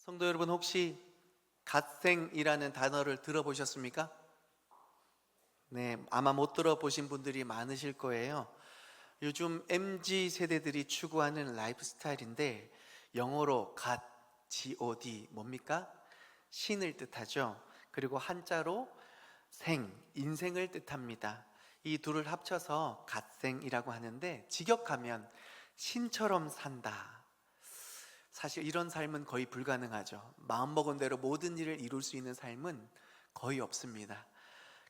성도 여러분, 혹시 갓생이라는 단어를 들어보셨습니까? 네, 아마 못 들어보신 분들이 많으실 거예요. 요즘 MZ 세대들이 추구하는 라이프 스타일인데, 영어로 갓, God 뭡니까? 신을 뜻하죠. 그리고 한자로 생, 인생을 뜻합니다. 이 둘을 합쳐서 갓생이라고 하는데, 직역하면 신처럼 산다. 사실 이런 삶은 거의 불가능하죠. 마음먹은 대로 모든 일을 이룰 수 있는 삶은 거의 없습니다.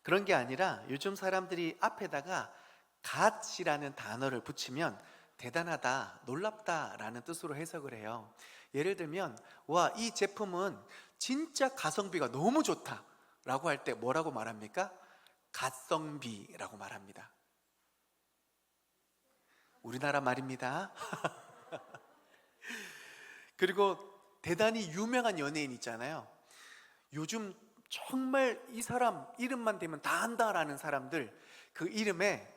그런 게 아니라 요즘 사람들이 앞에다가 갓이라는 단어를 붙이면 대단하다, 놀랍다 라는 뜻으로 해석을 해요. 예를 들면, 와, 이 제품은 진짜 가성비가 너무 좋다 라고 할 때 뭐라고 말합니까? 갓성비라고 말합니다. 우리나라 말입니다. 그리고 대단히 유명한 연예인 있잖아요. 요즘 정말 이 사람 이름만 대면 다 안다라는 사람들, 그 이름에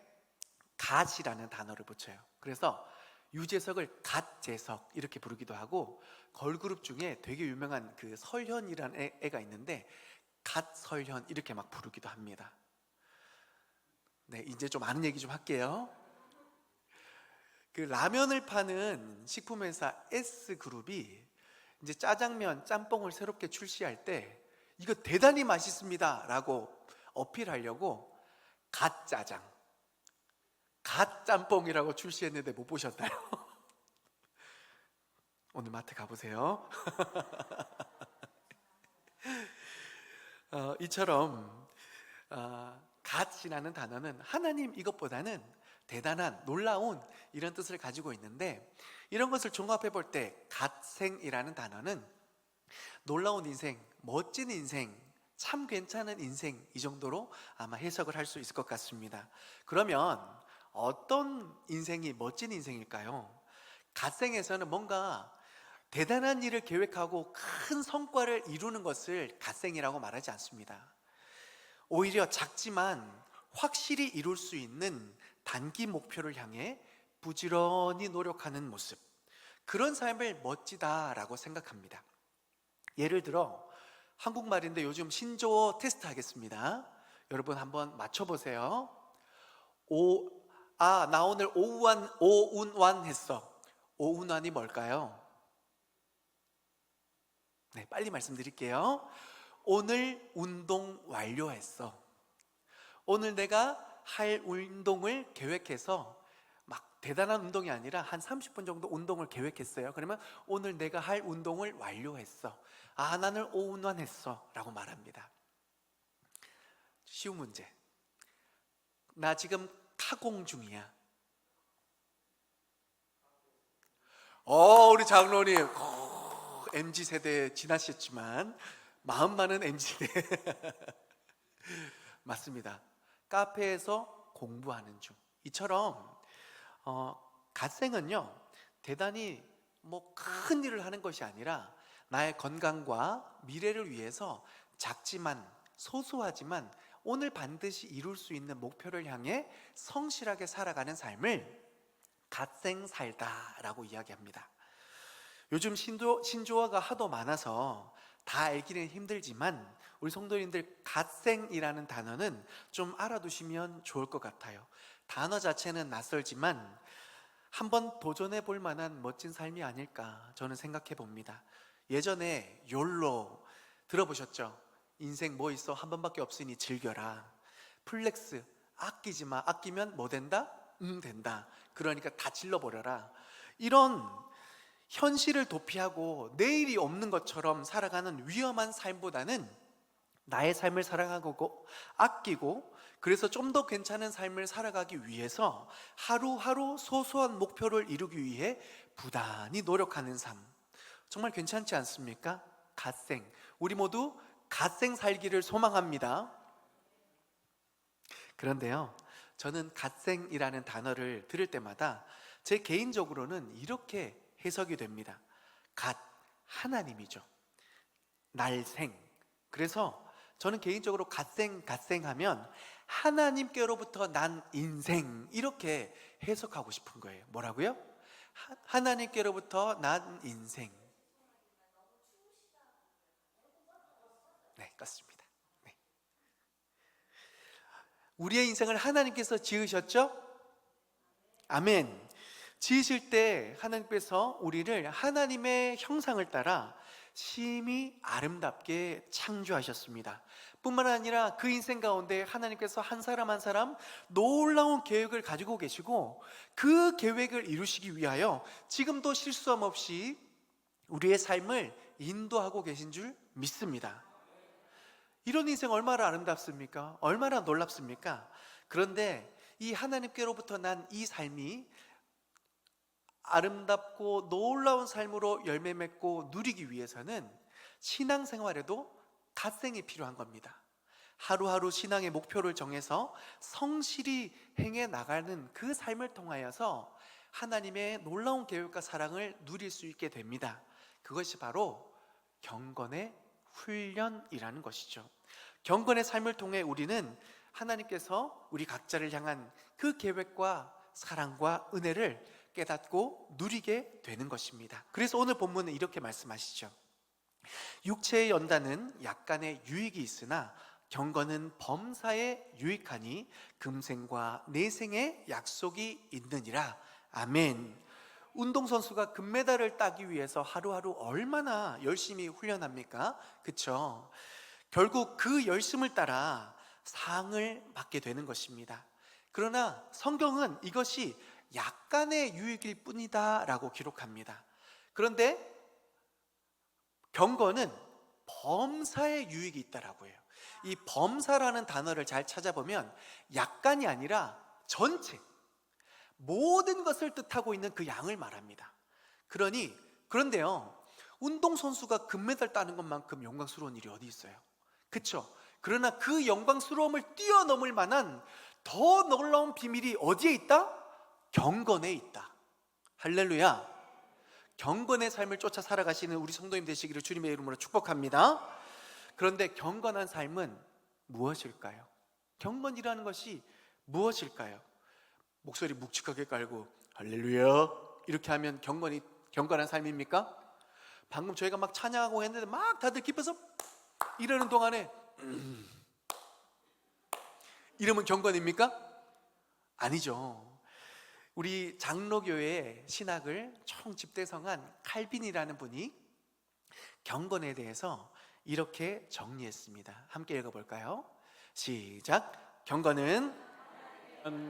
갓이라는 단어를 붙여요. 그래서 유재석을 갓재석 이렇게 부르기도 하고, 걸그룹 중에 되게 유명한 그 설현이라는 애가 있는데 갓설현 이렇게 막 부르기도 합니다. 네, 이제 좀 아는 얘기 좀 할게요. 그 라면을 파는 식품회사 S그룹이 이제 짜장면, 짬뽕을 새롭게 출시할 때 이거 대단히 맛있습니다 라고 어필하려고 갓짜장, 갓짬뽕이라고 출시했는데 못 보셨나요? 오늘 마트 가보세요. 이처럼 갓이라는 단어는 하나님 이것보다는 대단한, 놀라운 이런 뜻을 가지고 있는데, 이런 것을 종합해 볼 때 갓생이라는 단어는 놀라운 인생, 멋진 인생, 참 괜찮은 인생, 이 정도로 아마 해석을 할 수 있을 것 같습니다. 그러면 어떤 인생이 멋진 인생일까요? 갓생에서는 뭔가 대단한 일을 계획하고 큰 성과를 이루는 것을 갓생이라고 말하지 않습니다. 오히려 작지만 확실히 이룰 수 있는 단기 목표를 향해 부지런히 노력하는 모습, 그런 삶을 멋지다라고 생각합니다. 예를 들어 한국말인데 요즘 신조어 테스트 하겠습니다. 여러분 한번 맞춰보세요. 나 오늘 오운완 했어. 오운완이 뭘까요? 네, 빨리 말씀드릴게요. 오늘 운동 완료했어. 오늘 내가 할 운동을 계획해서, 막 대단한 운동이 아니라 한 30분 정도 운동을 계획했어요. 그러면 오늘 내가 할 운동을 완료했어. 나는 오운완했어 라고 말합니다. 쉬운 문제. 나 지금 타공 중이야. 우리 장로님 MZ세대 지나셨지만 마음만은 MZ세대. 맞습니다. 카페에서 공부하는 중. 이처럼 갓생은요, 대단히 큰 일을 하는 것이 아니라 나의 건강과 미래를 위해서 작지만 소소하지만 오늘 반드시 이룰 수 있는 목표를 향해 성실하게 살아가는 삶을 갓생 살다라고 이야기합니다. 요즘 신조어가 하도 많아서 다 알기는 힘들지만 우리 성도님들 갓생이라는 단어는 좀 알아두시면 좋을 것 같아요. 단어 자체는 낯설지만 한번 도전해 볼 만한 멋진 삶이 아닐까 저는 생각해 봅니다. 예전에 욜로 들어보셨죠? 인생 뭐 있어? 한 번밖에 없으니 즐겨라. 플렉스, 아끼지 마. 아끼면 뭐 된다? 된다. 그러니까 다 질러버려라. 이런 현실을 도피하고 내일이 없는 것처럼 살아가는 위험한 삶보다는 나의 삶을 살아가고 아끼고, 그래서 좀 더 괜찮은 삶을 살아가기 위해서 하루하루 소소한 목표를 이루기 위해 부단히 노력하는 삶, 정말 괜찮지 않습니까? 갓생, 우리 모두 갓생 살기를 소망합니다. 그런데요, 저는 갓생이라는 단어를 들을 때마다 제 개인적으로는 이렇게 해석이 됩니다. 갓, 하나님이죠. 날생. 그래서 저는 개인적으로 갓생하면 하나님께로부터 난 인생, 이렇게 해석하고 싶은 거예요. 뭐라고요? 하나님께로부터 난 인생. 아름답습니다. 네. 우리의 인생을 하나님께서 지으셨죠? 아멘. 지으실 때 하나님께서 우리를 하나님의 형상을 따라 심히 아름답게 창조하셨습니다. 뿐만 아니라 그 인생 가운데 하나님께서 한 사람 한 사람 놀라운 계획을 가지고 계시고, 그 계획을 이루시기 위하여 지금도 실수함 없이 우리의 삶을 인도하고 계신 줄 믿습니다. 이런 인생 얼마나 아름답습니까? 얼마나 놀랍습니까? 그런데 이 하나님께로부터 난 이 삶이 아름답고 놀라운 삶으로 열매 맺고 누리기 위해서는 신앙생활에도 갓생이 필요한 겁니다. 하루하루 신앙의 목표를 정해서 성실히 행해 나가는 그 삶을 통하여서 하나님의 놀라운 계획과 사랑을 누릴 수 있게 됩니다. 그것이 바로 경건의 훈련이라는 것이죠. 경건의 삶을 통해 우리는 하나님께서 우리 각자를 향한 그 계획과 사랑과 은혜를 깨닫고 누리게 되는 것입니다. 그래서 오늘 본문은 이렇게 말씀하시죠. 육체의 연단은 약간의 유익이 있으나 경건은 범사에 유익하니 금생과 내생의 약속이 있느니라. 아멘. 운동선수가 금메달을 따기 위해서 하루하루 얼마나 열심히 훈련합니까? 그렇죠? 결국 그 열심을 따라 상을 받게 되는 것입니다. 그러나 성경은 이것이 약간의 유익일 뿐이다 라고 기록합니다. 그런데 경건은 범사의 유익이 있다라고 해요. 이 범사라는 단어를 잘 찾아보면 약간이 아니라 전체, 모든 것을 뜻하고 있는 그 양을 말합니다. 그런데요, 운동선수가 금메달 따는 것만큼 영광스러운 일이 어디 있어요? 그렇죠? 그러나 그 영광스러움을 뛰어넘을 만한 더 놀라운 비밀이 어디에 있다? 경건에 있다. 할렐루야. 경건의 삶을 쫓아 살아가시는 우리 성도님 되시기를 주님의 이름으로 축복합니다. 그런데 경건한 삶은 무엇일까요? 경건이라는 것이 무엇일까요? 목소리 묵직하게 깔고 할렐루야 이렇게 하면 경건한 삶입니까? 방금 저희가 막 찬양하고 했는데 막 다들 기뻐서 이러는 동안에 이러면 경건입니까? 아니죠. 우리 장로교회의 신학을 총 집대성한 칼빈이라는 분이 경건에 대해서 이렇게 정리했습니다. 함께 읽어볼까요? 시작. 경건은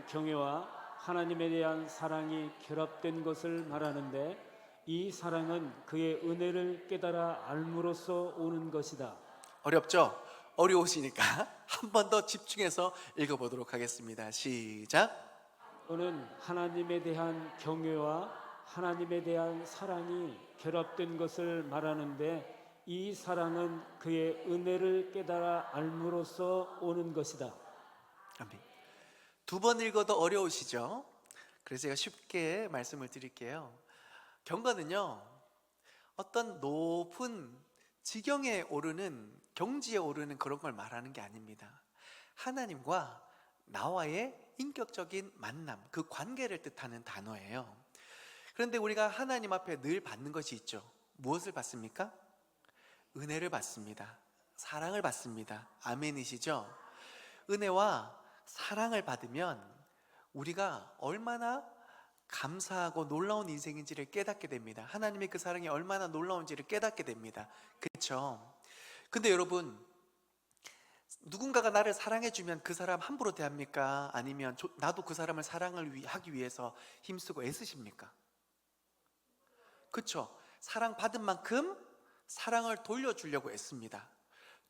경외와 하나님에 대한 사랑이 결합된 것을 말하는데 이 사랑은 그의 은혜를 깨달아 알므로써 오는 것이다. 어렵죠? 어려우시니까 한 번 더 집중해서 읽어보도록 하겠습니다. 시작. 또는 하나님에 대한 경외와 하나님에 대한 사랑이 결합된 것을 말하는데 이 사랑은 그의 은혜를 깨달아 알므로써 오는 것이다. 아멘. 두 번 읽어도 어려우시죠? 그래서 제가 쉽게 말씀을 드릴게요. 경건은요, 어떤 높은 지경에 오르는, 경지에 오르는 그런 걸 말하는 게 아닙니다. 하나님과 나와의 인격적인 만남, 그 관계를 뜻하는 단어예요. 그런데 우리가 하나님 앞에 늘 받는 것이 있죠. 무엇을 받습니까? 은혜를 받습니다. 사랑을 받습니다. 아멘이시죠? 은혜와 사랑을 받으면 우리가 얼마나 감사하고 놀라운 인생인지를 깨닫게 됩니다. 하나님의 그 사랑이 얼마나 놀라운지를 깨닫게 됩니다. 그렇죠? 근데 여러분, 누군가가 나를 사랑해주면 그 사람 함부로 대합니까? 아니면 나도 그 사람을 하기 위해서 힘쓰고 애쓰십니까? 그렇죠? 사랑받은 만큼 사랑을 돌려주려고 애씁니다.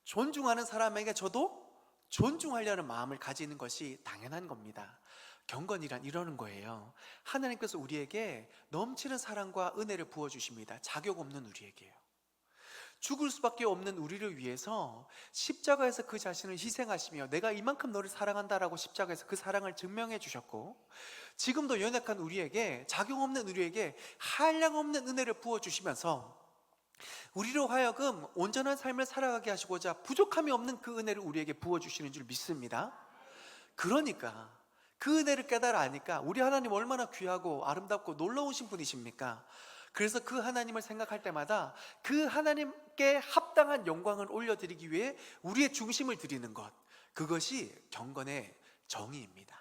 존중하는 사람에게 저도 존중하려는 마음을 가지는 것이 당연한 겁니다. 경건이란 이러는 거예요. 하나님께서 우리에게 넘치는 사랑과 은혜를 부어주십니다. 자격 없는 우리에게요. 죽을 수밖에 없는 우리를 위해서 십자가에서 그 자신을 희생하시며 내가 이만큼 너를 사랑한다라고 십자가에서 그 사랑을 증명해 주셨고, 지금도 연약한 우리에게, 자격 없는 우리에게 한량없는 은혜를 부어주시면서 우리로 하여금 온전한 삶을 살아가게 하시고자 부족함이 없는 그 은혜를 우리에게 부어주시는 줄 믿습니다. 그러니까 그 은혜를 깨달아 아니까 우리 하나님 얼마나 귀하고 아름답고 놀라우신 분이십니까? 그래서 그 하나님을 생각할 때마다 그 하나님께 합당한 영광을 올려드리기 위해 우리의 중심을 드리는 것, 그것이 경건의 정의입니다.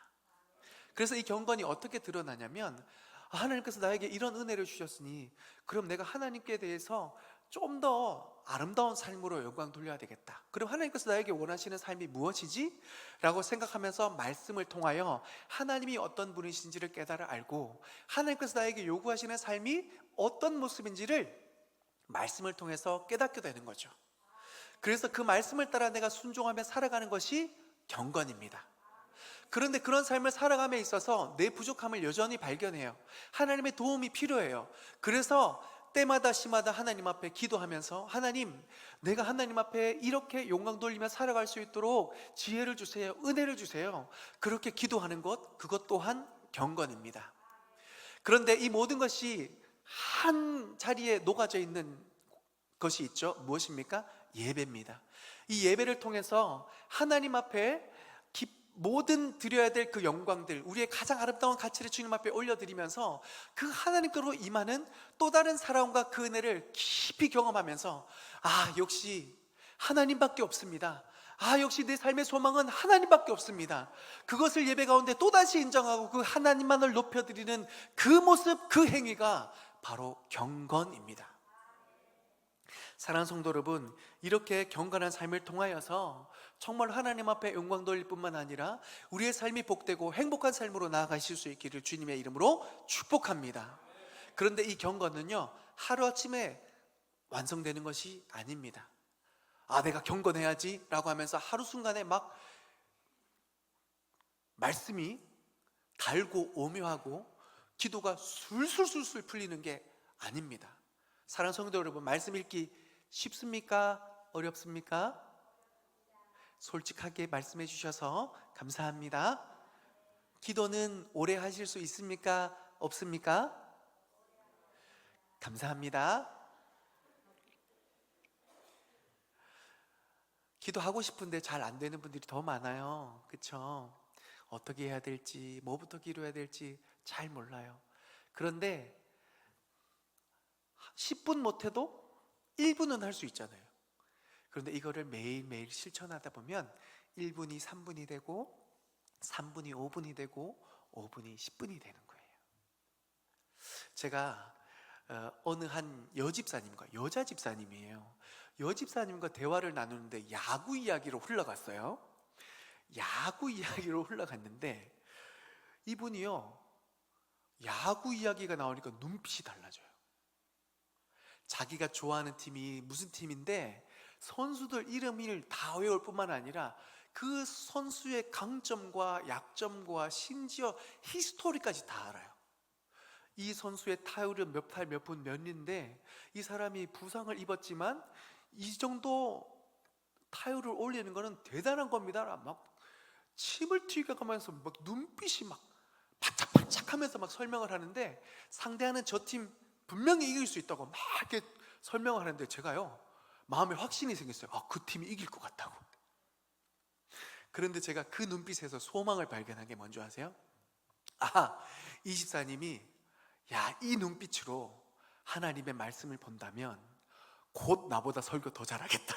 그래서 이 경건이 어떻게 드러나냐면, 하나님께서 나에게 이런 은혜를 주셨으니 그럼 내가 하나님께 대해서 좀 더 아름다운 삶으로 영광 돌려야 되겠다. 그럼 하나님께서 나에게 원하시는 삶이 무엇이지? 라고 생각하면서 말씀을 통하여 하나님이 어떤 분이신지를 깨달아 알고, 하나님께서 나에게 요구하시는 삶이 어떤 모습인지를 말씀을 통해서 깨닫게 되는 거죠. 그래서 그 말씀을 따라 내가 순종하며 살아가는 것이 경건입니다. 그런데 그런 삶을 살아감에 있어서 내 부족함을 여전히 발견해요. 하나님의 도움이 필요해요. 그래서 때마다 시마다 하나님 앞에 기도하면서, 하나님, 내가 하나님 앞에 이렇게 영광 돌리며 살아갈 수 있도록 지혜를 주세요, 은혜를 주세요. 그렇게 기도하는 것, 그것 또한 경건입니다. 그런데 이 모든 것이 한 자리에 녹아져 있는 것이 있죠. 무엇입니까? 예배입니다. 이 예배를 통해서 하나님 앞에 모든 드려야 될 그 영광들, 우리의 가장 아름다운 가치를 주님 앞에 올려드리면서 그 하나님께로 임하는 또 다른 사랑과 그 은혜를 깊이 경험하면서, 역시 하나님밖에 없습니다. 역시 내 삶의 소망은 하나님밖에 없습니다. 그것을 예배 가운데 또다시 인정하고 그 하나님만을 높여드리는 그 모습, 그 행위가 바로 경건입니다. 사랑하는 성도 여러분, 이렇게 경건한 삶을 통하여서 정말 하나님 앞에 영광 돌릴 뿐만 아니라 우리의 삶이 복되고 행복한 삶으로 나아가실 수 있기를 주님의 이름으로 축복합니다. 그런데 이 경건은요, 하루아침에 완성되는 것이 아닙니다. 내가 경건해야지 라고 하면서 하루 순간에 막 말씀이 달고 오묘하고 기도가 술술술술 풀리는 게 아닙니다. 사랑하는 성도 여러분, 말씀 읽기 쉽습니까? 어렵습니까? 솔직하게 말씀해 주셔서 감사합니다. 기도는 오래 하실 수 있습니까? 없습니까? 감사합니다. 기도하고 싶은데 잘 안 되는 분들이 더 많아요. 그렇죠? 어떻게 해야 될지, 뭐부터 기도해야 될지 잘 몰라요. 그런데 10분 못해도 1분은 할 수 있잖아요. 그런데 이거를 매일매일 실천하다 보면 1분이 3분이 되고 3분이 5분이 되고 5분이 10분이 되는 거예요. 제가 어느 한 여집사님과, 여자 집사님이에요. 여집사님과 대화를 나누는데 야구 이야기로 흘러갔어요. 야구 이야기로 흘러갔는데 이분이요, 야구 이야기가 나오니까 눈빛이 달라져요. 자기가 좋아하는 팀이 무슨 팀인데 선수들 이름을 다 외울 뿐만 아니라 그 선수의 강점과 약점과 심지어 히스토리까지 다 알아요. 이 선수의 타율은 몇 할 몇 분 몇인데 이 사람이 부상을 입었지만 이 정도 타율을 올리는 거는 대단한 겁니다. 막 침을 튀겨가면서 막 눈빛이 막 반짝반짝하면서 막 설명을 하는데, 상대하는 저 팀 분명히 이길 수 있다고 막 이렇게 설명을 하는데 제가요, 마음에 확신이 생겼어요. 그 팀이 이길 것 같다고. 그런데 제가 그 눈빛에서 소망을 발견한 게 뭔지 아세요? 이 집사님이 이 눈빛으로 하나님의 말씀을 본다면 곧 나보다 설교 더 잘하겠다.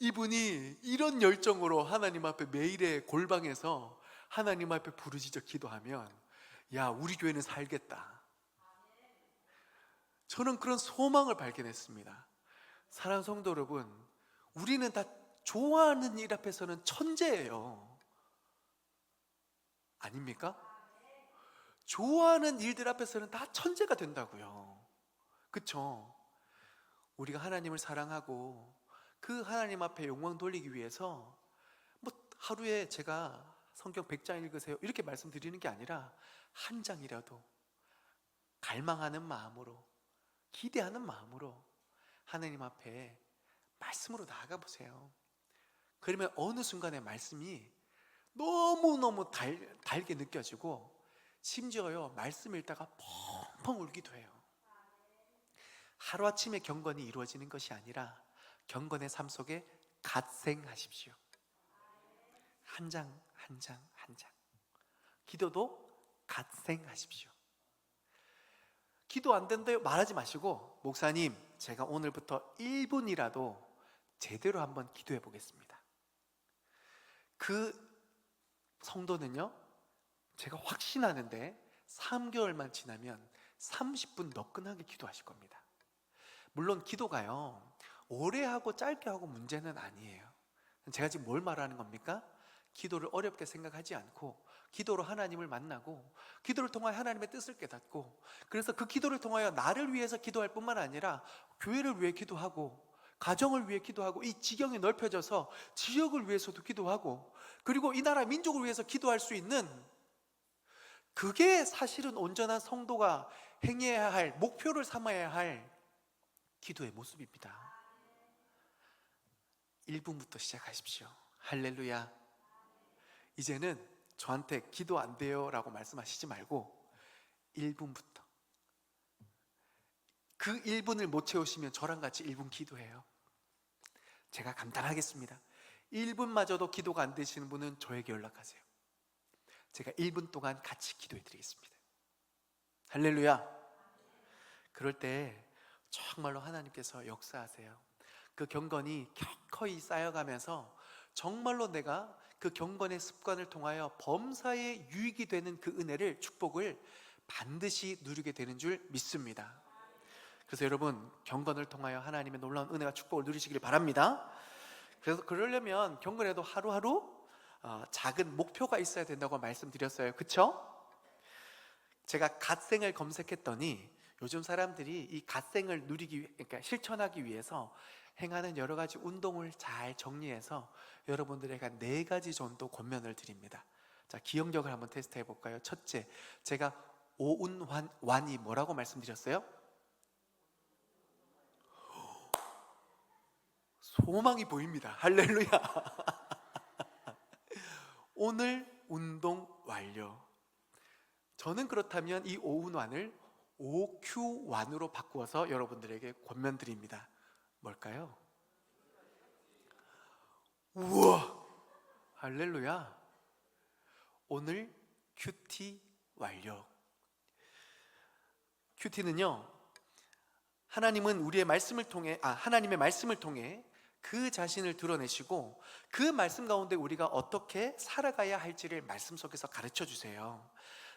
이분이 이런 열정으로 하나님 앞에 매일의 골방에서 하나님 앞에 부르짖어 기도하면 우리 교회는 살겠다. 저는 그런 소망을 발견했습니다. 사랑하는 성도 여러분, 우리는 다 좋아하는 일 앞에서는 천재예요. 아닙니까? 좋아하는 일들 앞에서는 다 천재가 된다고요. 그렇죠? 우리가 하나님을 사랑하고 그 하나님 앞에 영광 돌리기 위해서 하루에 제가 성경 100장 읽으세요 이렇게 말씀드리는 게 아니라 한 장이라도 갈망하는 마음으로, 기대하는 마음으로 하나님 앞에 말씀으로 나아가 보세요. 그러면 어느 순간에 말씀이 너무너무 달게 느껴지고 심지어요, 말씀 읽다가 펑펑 울기도 해요. 하루아침에 경건이 이루어지는 것이 아니라 경건의 삶 속에 갓생하십시오. 한 장 한 장 한 장. 기도도 갓생하십시오. 기도 안 된다요? 말하지 마시고, 목사님, 제가 오늘부터 1분이라도 제대로 한번 기도해 보겠습니다. 그 성도는요, 제가 확신하는데 3개월만 지나면 30분 너끈하게 기도하실 겁니다. 물론 기도가요, 오래 하고 짧게 하고 문제는 아니에요. 제가 지금 뭘 말하는 겁니까? 기도를 어렵게 생각하지 않고 기도로 하나님을 만나고 기도를 통하여 하나님의 뜻을 깨닫고, 그래서 그 기도를 통하여 나를 위해서 기도할 뿐만 아니라 교회를 위해 기도하고 가정을 위해 기도하고 이 지경이 넓혀져서 지역을 위해서도 기도하고 그리고 이 나라 민족을 위해서 기도할 수 있는, 그게 사실은 온전한 성도가 행해야 할, 목표를 삼아야 할 기도의 모습입니다. 1분부터 시작하십시오. 할렐루야. 이제는 저한테 기도 안 돼요 라고 말씀하시지 말고 1분부터, 그 1분을 못 채우시면 저랑 같이 1분 기도해요. 제가 감당하겠습니다. 1분마저도 기도가 안 되시는 분은 저에게 연락하세요. 제가 1분 동안 같이 기도해 드리겠습니다. 할렐루야. 그럴 때 정말로 하나님께서 역사하세요. 그 경건이 켜켜이 쌓여가면서 정말로 내가 그 경건의 습관을 통하여 범사에 유익이 되는 그 은혜를, 축복을 반드시 누리게 되는 줄 믿습니다. 그래서 여러분, 경건을 통하여 하나님의 놀라운 은혜와 축복을 누리시길 바랍니다. 그래서 그러려면 경건에도 하루하루 작은 목표가 있어야 된다고 말씀드렸어요. 그쵸? 제가 갓생을 검색했더니 요즘 사람들이 이 갓생을 그러니까 실천하기 위해서 행하는 여러 가지 운동을 잘 정리해서 여러분들에게 4가지 정도 권면을 드립니다. 자, 기억력을 한번 테스트 해볼까요? 첫째, 제가 오운완이 뭐라고 말씀드렸어요? 소망이 보입니다. 할렐루야. 오늘 운동 완료. 저는 그렇다면 이 오운완을 OQ1으로 바꾸어서 여러분들에게 권면드립니다. 뭘까요? 우와! 할렐루야. 오늘 큐티 완료. 큐티는요, 하나님은 우리의 말씀을 통해, 하나님의 말씀을 통해 그 자신을 드러내시고 그 말씀 가운데 우리가 어떻게 살아가야 할지를 말씀 속에서 가르쳐 주세요.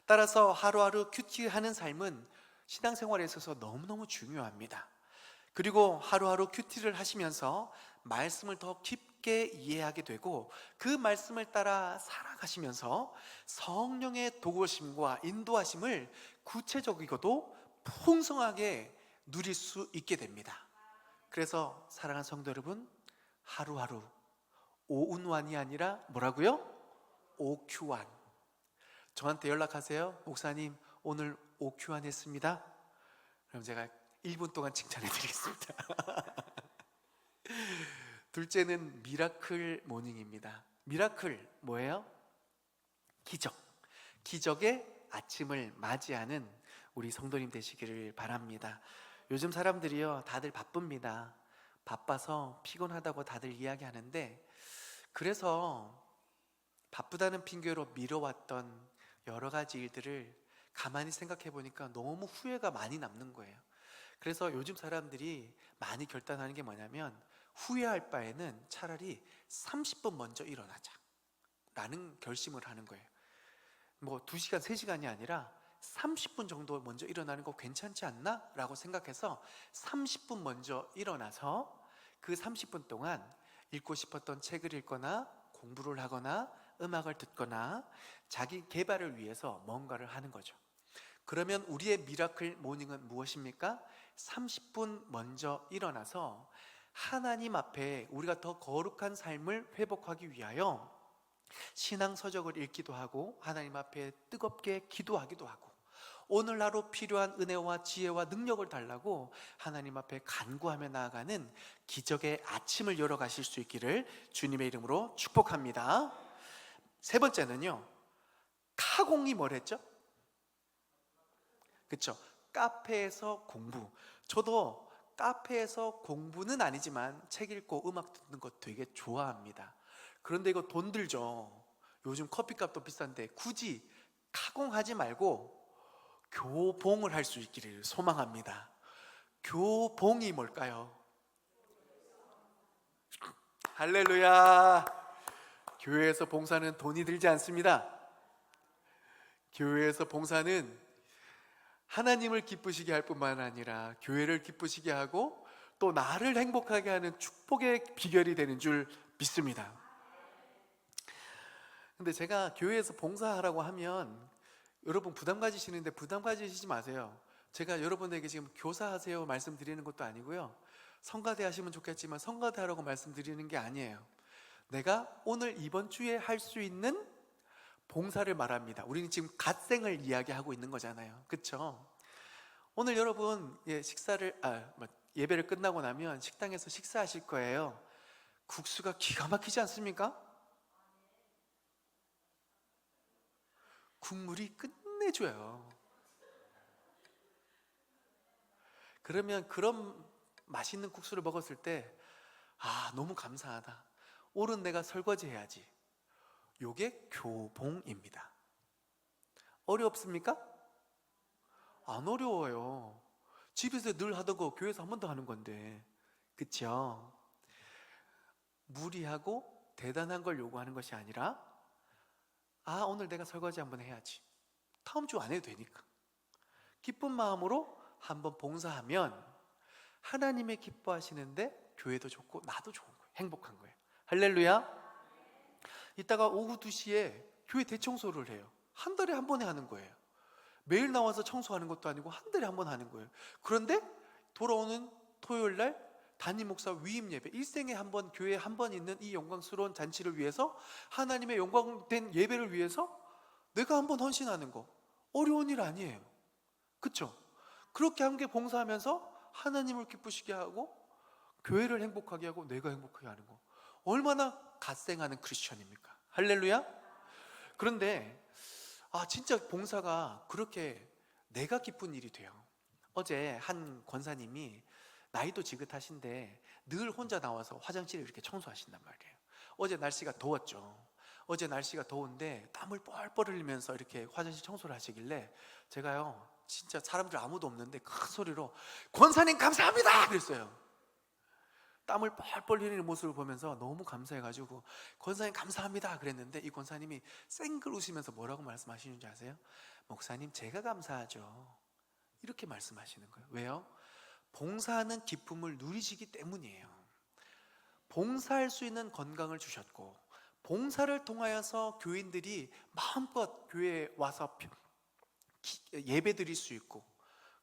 따라서 하루하루 큐티하는 삶은 신앙생활에 있어서 너무너무 중요합니다. 그리고 하루하루 큐티를 하시면서 말씀을 더 깊게 이해하게 되고 그 말씀을 따라 살아가시면서 성령의 도우심과 인도하심을 구체적이고도 풍성하게 누릴 수 있게 됩니다. 그래서 사랑하는 성도 여러분, 하루하루 오운완이 아니라 뭐라고요? 오큐완. 저한테 연락하세요. 목사님, 오늘 오큐완 했습니다. 그럼 제가 1분 동안 칭찬해 드리겠습니다. 둘째는 미라클 모닝입니다. 미라클 뭐예요? 기적. 기적의 아침을 맞이하는 우리 성도님 되시기를 바랍니다. 요즘 사람들이요, 다들 바쁩니다. 바빠서 피곤하다고 다들 이야기하는데, 그래서 바쁘다는 핑계로 미뤄왔던 여러 가지 일들을 가만히 생각해 보니까 너무 후회가 많이 남는 거예요. 그래서 요즘 사람들이 많이 결단하는 게 뭐냐면, 후회할 바에는 차라리 30분 먼저 일어나자 라는 결심을 하는 거예요. 뭐 2시간, 3시간이 아니라 30분 정도 먼저 일어나는 거 괜찮지 않나? 라고 생각해서 30분 먼저 일어나서 그 30분 동안 읽고 싶었던 책을 읽거나 공부를 하거나 음악을 듣거나 자기 개발을 위해서 뭔가를 하는 거죠. 그러면 우리의 미라클 모닝은 무엇입니까? 30분 먼저 일어나서 하나님 앞에 우리가 더 거룩한 삶을 회복하기 위하여 신앙 서적을 읽기도 하고 하나님 앞에 뜨겁게 기도하기도 하고 오늘 하루 필요한 은혜와 지혜와 능력을 달라고 하나님 앞에 간구하며 나아가는 기적의 아침을 열어가실 수 있기를 주님의 이름으로 축복합니다. 세 번째는요, 카공이 뭐랬죠? 그렇죠? 카페에서 공부. 저도 카페에서 공부는 아니지만 책 읽고 음악 듣는 거 되게 좋아합니다. 그런데 이거 돈 들죠. 요즘 커피값도 비싼데 굳이 카공하지 말고 교봉을 할 수 있기를 소망합니다. 교봉이 뭘까요? 할렐루야. 교회에서 봉사는 돈이 들지 않습니다. 교회에서 봉사는 하나님을 기쁘시게 할 뿐만 아니라 교회를 기쁘시게 하고 또 나를 행복하게 하는 축복의 비결이 되는 줄 믿습니다. 근데 제가 교회에서 봉사하라고 하면 여러분 부담 가지시는데 부담 가지시지 마세요. 제가 여러분에게 지금 교사하세요 말씀드리는 것도 아니고요, 성가대 하시면 좋겠지만 성가대 하라고 말씀드리는 게 아니에요. 내가 오늘 이번 주에 할 수 있는 봉사를 말합니다. 우리는 지금 갓생을 이야기하고 있는 거잖아요. 그렇죠? 오늘 여러분 예배를 끝나고 나면 식당에서 식사하실 거예요. 국수가 기가 막히지 않습니까? 국물이 끝내줘요. 그러면 그런 맛있는 국수를 먹었을 때 너무 감사하다. 오른 내가 설거지 해야지. 요게 교봉입니다. 어렵습니까? 안 어려워요. 집에서 늘 하던 거 교회에서 한 번 더 하는 건데, 그쵸? 무리하고 대단한 걸 요구하는 것이 아니라 오늘 내가 설거지 한번 해야지. 다음 주 안 해도 되니까. 기쁜 마음으로 한번 봉사하면 하나님의 기뻐하시는데 교회도 좋고 나도 좋은 거예요. 행복한 거예요. 할렐루야. 이따가 오후 2시에 교회 대청소를 해요. 한 달에 한 번에 하는 거예요. 매일 나와서 청소하는 것도 아니고 한 달에 한 번 하는 거예요. 그런데 돌아오는 토요일 날 담임 목사 위임 예배, 일생에 한 번 교회에 한 번 있는 이 영광스러운 잔치를 위해서, 하나님의 영광된 예배를 위해서 내가 한 번 헌신하는 거 어려운 일 아니에요. 그렇죠? 그렇게 함께 봉사하면서 하나님을 기쁘시게 하고 교회를 행복하게 하고 내가 행복하게 하는 거, 얼마나 갓생하는 크리스천입니까? 할렐루야. 그런데 진짜 봉사가 그렇게 내가 기쁜 일이 돼요. 어제 한 권사님이 나이도 지긋하신데 늘 혼자 나와서 화장실을 이렇게 청소하신단 말이에요. 어제 날씨가 더웠죠. 어제 날씨가 더운데 땀을 뻘뻘 흘리면서 이렇게 화장실 청소를 하시길래 제가요, 진짜 사람들 아무도 없는데 큰 소리로 권사님 감사합니다 그랬어요. 땀을 뻘뻘 흘리는 모습을 보면서 너무 감사해가지고 권사님 감사합니다 그랬는데, 이 권사님이 쌩글 웃으면서 뭐라고 말씀하시는지 아세요? 목사님 제가 감사하죠, 이렇게 말씀하시는 거예요. 왜요? 봉사하는 기쁨을 누리시기 때문이에요. 봉사할 수 있는 건강을 주셨고, 봉사를 통하여서 교인들이 마음껏 교회에 와서 예배 드릴 수 있고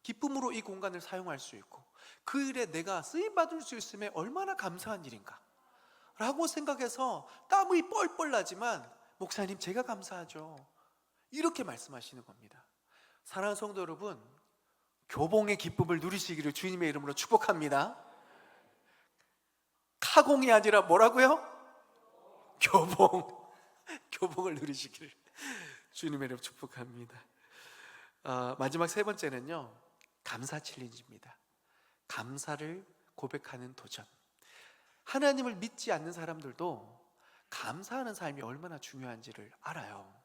기쁨으로 이 공간을 사용할 수 있고, 그 일에 내가 쓰임받을 수 있음에 얼마나 감사한 일인가 라고 생각해서 땀이 뻘뻘 나지만 목사님 제가 감사하죠, 이렇게 말씀하시는 겁니다. 사랑하는 성도 여러분, 교봉의 기쁨을 누리시기를 주님의 이름으로 축복합니다. 카공이 아니라 뭐라고요? 교봉을 누리시기를 주님의 이름으로 축복합니다. 마지막 세 번째는요, 감사 챌린지입니다. 감사를 고백하는 도전. 하나님을 믿지 않는 사람들도 감사하는 삶이 얼마나 중요한지를 알아요.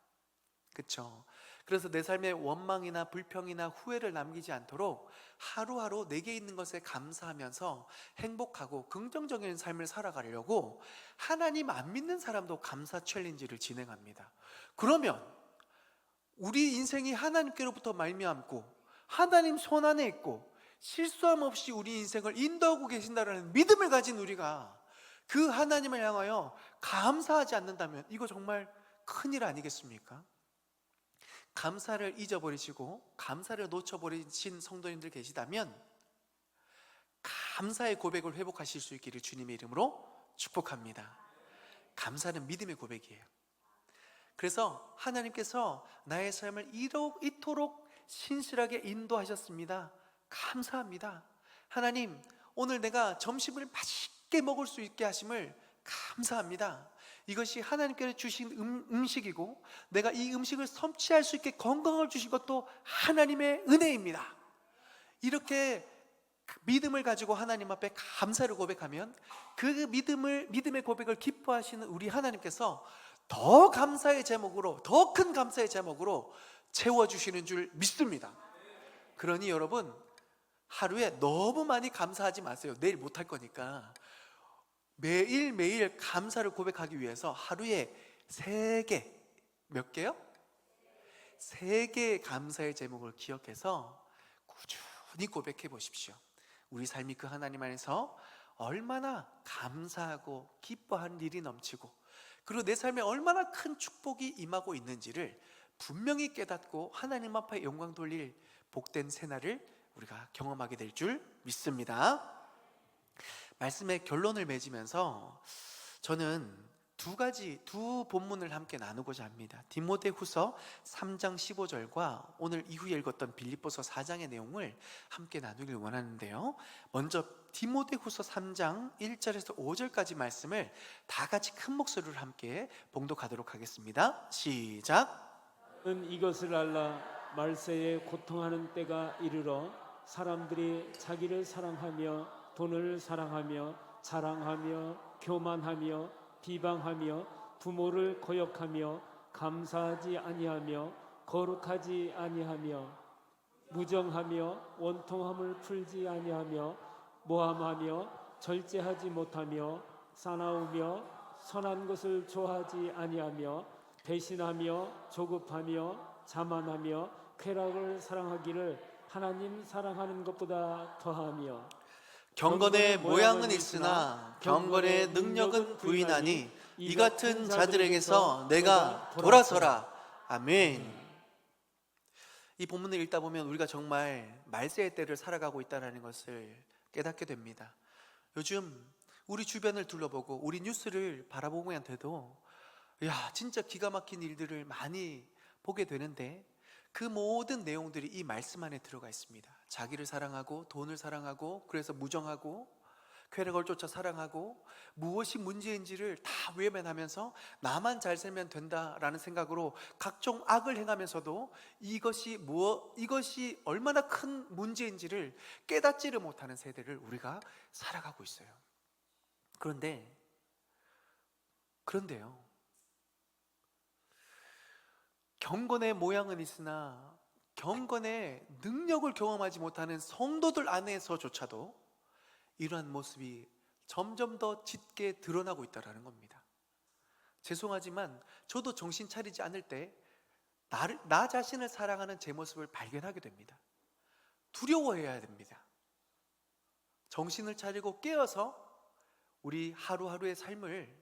그렇죠? 그래서 내 삶에 원망이나 불평이나 후회를 남기지 않도록 하루하루 내게 있는 것에 감사하면서 행복하고 긍정적인 삶을 살아가려고 하나님 안 믿는 사람도 감사 챌린지를 진행합니다. 그러면 우리 인생이 하나님께로부터 말미암고 하나님 손 안에 있고 실수함 없이 우리 인생을 인도하고 계신다는 믿음을 가진 우리가 그 하나님을 향하여 감사하지 않는다면 이거 정말 큰일 아니겠습니까? 감사를 잊어버리시고 감사를 놓쳐버리신 성도님들 계시다면 감사의 고백을 회복하실 수 있기를 주님의 이름으로 축복합니다. 감사는 믿음의 고백이에요. 그래서 하나님께서 나의 삶을 이토록 신실하게 인도하셨습니다. 감사합니다. 하나님, 오늘 내가 점심을 맛있게 먹을 수 있게 하심을 감사합니다. 이것이 하나님께서 주신 음식이고 내가 이 음식을 섭취할 수 있게 건강을 주신 것도 하나님의 은혜입니다. 이렇게 믿음을 가지고 하나님 앞에 감사를 고백하면 그 믿음의 고백을 기뻐하시는 우리 하나님께서 더 감사의 제목으로, 더 큰 감사의 제목으로 채워주시는 줄 믿습니다. 그러니 여러분, 하루에 너무 많이 감사하지 마세요. 내일 못할 거니까. 매일매일 감사를 고백하기 위해서 하루에 3개, 몇 개요? 3개의 감사의 제목을 기억해서 꾸준히 고백해 보십시오. 우리 삶이 그 하나님 안에서 얼마나 감사하고 기뻐하는 일이 넘치고, 그리고 내 삶에 얼마나 큰 축복이 임하고 있는지를 분명히 깨닫고 하나님 앞에 영광 돌릴 복된 새날을 우리가 경험하게 될 줄 믿습니다. 말씀의 결론을 맺으면서 저는 두 본문을 함께 나누고자 합니다. 디모데후서 3장 15절과 오늘 이후에 읽었던 빌립보서 4장의 내용을 함께 나누길 원하는데요. 먼저 디모데후서 3장 1절에서 5절까지 말씀을 다 같이 큰 목소리로 함께 봉독하도록 하겠습니다. 시작. 는 이것을 알라. 말세에 고통하는 때가 이르러 사람들이 자기를 사랑하며 돈을 사랑하며 자랑하며 교만하며 비방하며 부모를 거역하며 감사하지 아니하며 거룩하지 아니하며 무정하며 원통함을 풀지 아니하며 모함하며 절제하지 못하며 사나우며 선한 것을 좋아하지 아니하며 배신하며 조급하며 자만하며 쾌락을 사랑하기를 하나님 사랑하는 것보다 더하며 경건의 모양은 있으나 경건의 능력은 부인하니 이 같은 자들에게서 내가 돌아서라. 아멘. 이 본문을 읽다 보면 우리가 정말 말세의 때를 살아가고 있다는 것을 깨닫게 됩니다. 요즘 우리 주변을 둘러보고 우리 뉴스를 바라보면 돼도 진짜 기가 막힌 일들을 많이 보게 되는데, 그 모든 내용들이 이 말씀 안에 들어가 있습니다. 자기를 사랑하고 돈을 사랑하고, 그래서 무정하고 쾌락을 쫓아 사랑하고, 무엇이 문제인지를 다 외면하면서 나만 잘 살면 된다라는 생각으로 각종 악을 행하면서도 이것이 얼마나 큰 문제인지를 깨닫지를 못하는 세대를 우리가 살아가고 있어요. 그런데요, 경건의 모양은 있으나 경건의 능력을 경험하지 못하는 성도들 안에서조차도 이러한 모습이 점점 더 짙게 드러나고 있다는 겁니다. 죄송하지만 저도 정신 차리지 않을 때 나 자신을 사랑하는 제 모습을 발견하게 됩니다. 두려워해야 됩니다. 정신을 차리고 깨어서 우리 하루하루의 삶을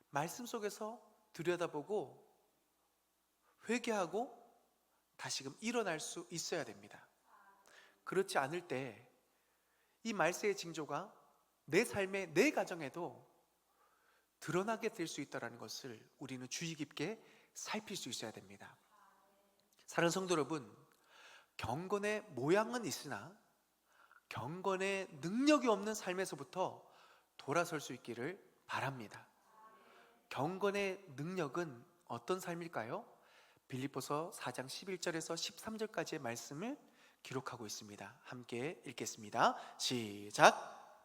말씀 속에서 들여다보고 회개하고 다시금 일어날 수 있어야 됩니다. 그렇지 않을 때 이 말세의 징조가 내 삶에, 내 가정에도 드러나게 될 수 있다는 것을 우리는 주의 깊게 살필 수 있어야 됩니다. 사랑하는 성도 여러분, 경건의 모양은 있으나 경건의 능력이 없는 삶에서부터 돌아설 수 있기를 바랍니다. 경건의 능력은 어떤 삶일까요? 빌립보서 4장 11절에서 13절까지의 말씀을 기록하고 있습니다. 함께 읽겠습니다. 시작.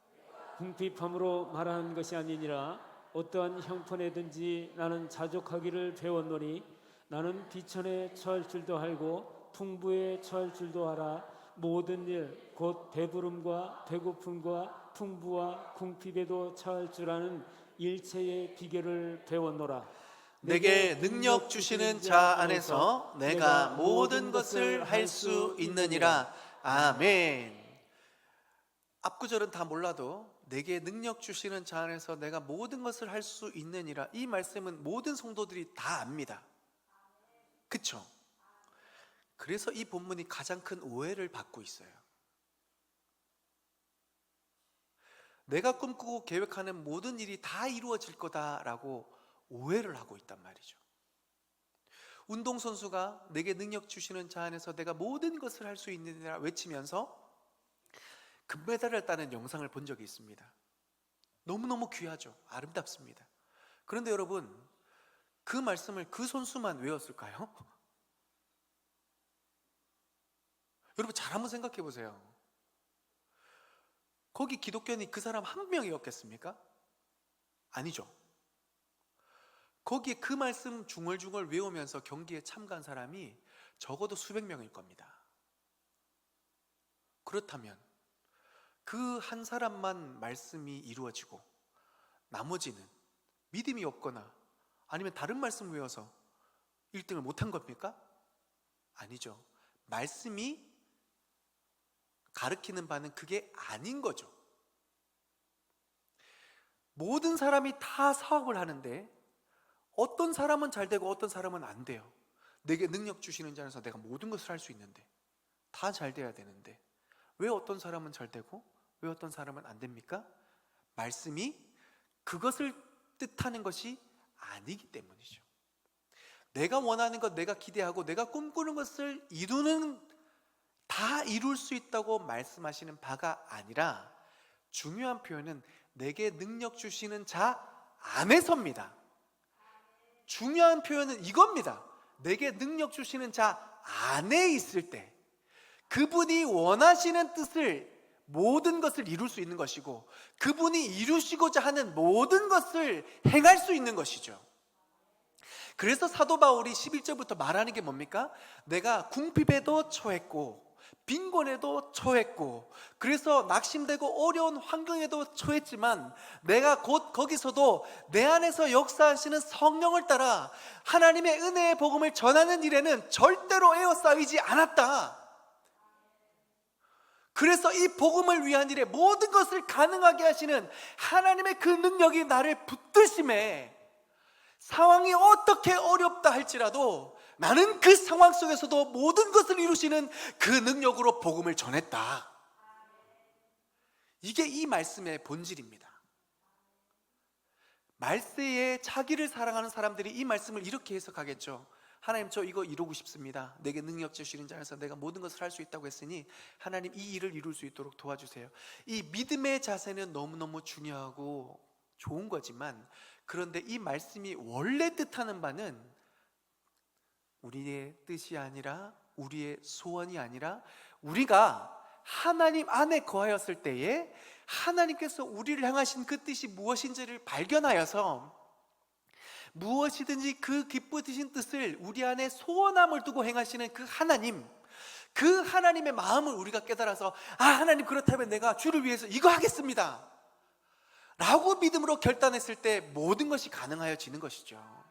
궁핍함으로 말하는 것이 아니니라. 어떠한 형편에든지 나는 자족하기를 배웠노니 나는 비천에 처할 줄도 알고 풍부에 처할 줄도 알아. 모든 일 곧 배부름과 배고픔과 풍부와 궁핍에도 처할 줄 아는 일체의 비결을 배웠노라. 내게 능력 주시는 자 안에서 내가 모든 것을 할 수 있느니라. 아멘. 앞구절은 다 몰라도 내게 능력 주시는 자 안에서 내가 모든 것을 할 수 있느니라, 이 말씀은 모든 성도들이 다 압니다. 그쵸? 그래서 이 본문이 가장 큰 오해를 받고 있어요. 내가 꿈꾸고 계획하는 모든 일이 다 이루어질 거다라고 오해를 하고 있단 말이죠. 운동선수가 내게 능력 주시는 자 안에서 내가 모든 것을 할 수 있느니라 외치면서 금메달을 따는 영상을 본 적이 있습니다. 너무너무 귀하죠. 아름답습니다. 그런데 여러분, 그 말씀을 그 선수만 외웠을까요? 여러분 잘 한번 생각해 보세요. 거기 기독교인이 그 사람 한 명이었겠습니까? 아니죠. 거기에 그 말씀 중얼중얼 외우면서 경기에 참가한 사람이 적어도 수백 명일 겁니다. 그렇다면 그 한 사람만 말씀이 이루어지고 나머지는 믿음이 없거나 아니면 다른 말씀 외워서 1등을 못한 겁니까? 아니죠. 말씀이 가르치는 바는 그게 아닌 거죠. 모든 사람이 다 사업을 하는데 어떤 사람은 잘 되고 어떤 사람은 안 돼요. 내게 능력 주시는 자에서 내가 모든 것을 할 수 있는데, 다 잘 돼야 되는데 왜 어떤 사람은 잘 되고 왜 어떤 사람은 안 됩니까? 말씀이 그것을 뜻하는 것이 아니기 때문이죠. 내가 원하는 것, 내가 기대하고 내가 꿈꾸는 것을 다 이룰 수 있다고 말씀하시는 바가 아니라, 중요한 표현은 내게 능력 주시는 자 안에서입니다. 중요한 표현은 이겁니다. 내게 능력 주시는 자 안에 있을 때 그분이 원하시는 뜻을, 모든 것을 이룰 수 있는 것이고 그분이 이루시고자 하는 모든 것을 행할 수 있는 것이죠. 그래서 사도 바울이 11절부터 말하는 게 뭡니까? 내가 궁핍에도 처했고 빈곤에도 처했고, 그래서 낙심되고 어려운 환경에도 처했지만 내가 곧 거기서도 내 안에서 역사하시는 성령을 따라 하나님의 은혜의 복음을 전하는 일에는 절대로 에워싸이지 않았다. 그래서 이 복음을 위한 일에 모든 것을 가능하게 하시는 하나님의 그 능력이 나를 붙드심에, 상황이 어떻게 어렵다 할지라도 나는 그 상황 속에서도 모든 것을 이루시는 그 능력으로 복음을 전했다. 이게 이 말씀의 본질입니다. 말세에 자기를 사랑하는 사람들이 이 말씀을 이렇게 해석하겠죠. 하나님, 저 이거 이루고 싶습니다. 내게 능력 주시는 자에서 내가 모든 것을 할 수 있다고 했으니 하나님 이 일을 이룰 수 있도록 도와주세요. 이 믿음의 자세는 너무너무 중요하고 좋은 거지만, 그런데 이 말씀이 원래 뜻하는 바는 우리의 뜻이 아니라, 우리의 소원이 아니라, 우리가 하나님 안에 거하였을 때에 하나님께서 우리를 향하신 그 뜻이 무엇인지를 발견하여서 무엇이든지 그 기쁘신 뜻을 우리 안에 소원함을 두고 행하시는 그 하나님, 그 하나님의 마음을 우리가 깨달아서, 아, 하나님 그렇다면 내가 주를 위해서 이거 하겠습니다 라고 믿음으로 결단했을 때 모든 것이 가능하여지는 것이죠.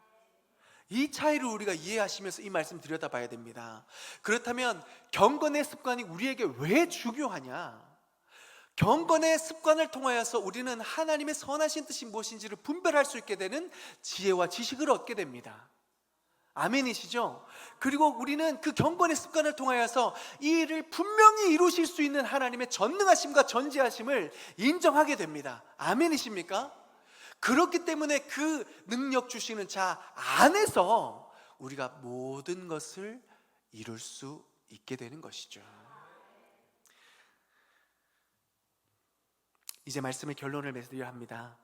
이 차이를 우리가 이해하시면서 이 말씀 들여다봐야 됩니다. 그렇다면 경건의 습관이 우리에게 왜 중요하냐? 경건의 습관을 통하여서 우리는 하나님의 선하신 뜻이 무엇인지를 분별할 수 있게 되는 지혜와 지식을 얻게 됩니다. 아멘이시죠? 그리고 우리는 그 경건의 습관을 통하여서 이 일을 분명히 이루실 수 있는 하나님의 전능하심과 전지하심을 인정하게 됩니다. 아멘이십니까? 그렇기 때문에 그 능력 주시는 자 안에서 우리가 모든 것을 이룰 수 있게 되는 것이죠. 이제 말씀의 결론을 맺으려 합니다.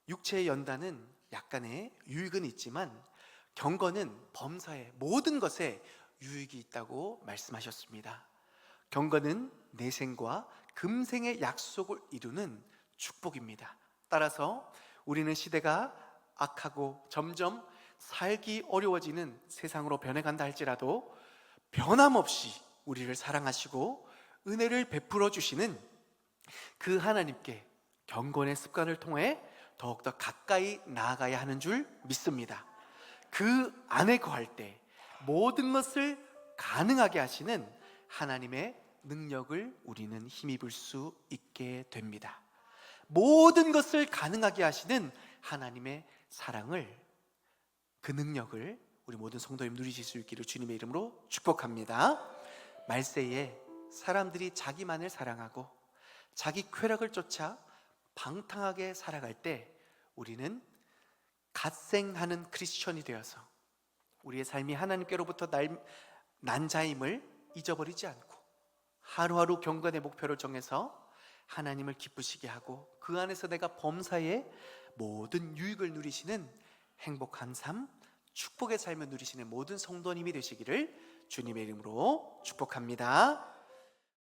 육체의 연단은 약간의 유익은 있지만 경건은 범사에, 모든 것에 유익이 있다고 말씀하셨습니다. 경건은 내생과 금생의 약속을 이루는 축복입니다. 따라서 우리는 시대가 악하고 점점 살기 어려워지는 세상으로 변해간다 할지라도 변함없이 우리를 사랑하시고 은혜를 베풀어 주시는 그 하나님께 경건의 습관을 통해 더욱더 가까이 나아가야 하는 줄 믿습니다. 그 안에 거할 때 모든 것을 가능하게 하시는 하나님의 능력을 우리는 힘입을 수 있게 됩니다. 모든 것을 가능하게 하시는 하나님의 사랑을, 그 능력을 우리 모든 성도님 누리실 수 있기를 주님의 이름으로 축복합니다. 말세에 사람들이 자기만을 사랑하고 자기 쾌락을 쫓아 방탕하게 살아갈 때 우리는 갓생하는 크리스천이 되어서 우리의 삶이 하나님께로부터 난 자임을 잊어버리지 않고 하루하루 경건의 목표를 정해서 하나님을 기쁘시게 하고 그 안에서 내가 범사에 모든 유익을 누리시는 행복한 삶, 축복의 삶을 누리시는 모든 성도님이 되시기를 주님의 이름으로 축복합니다.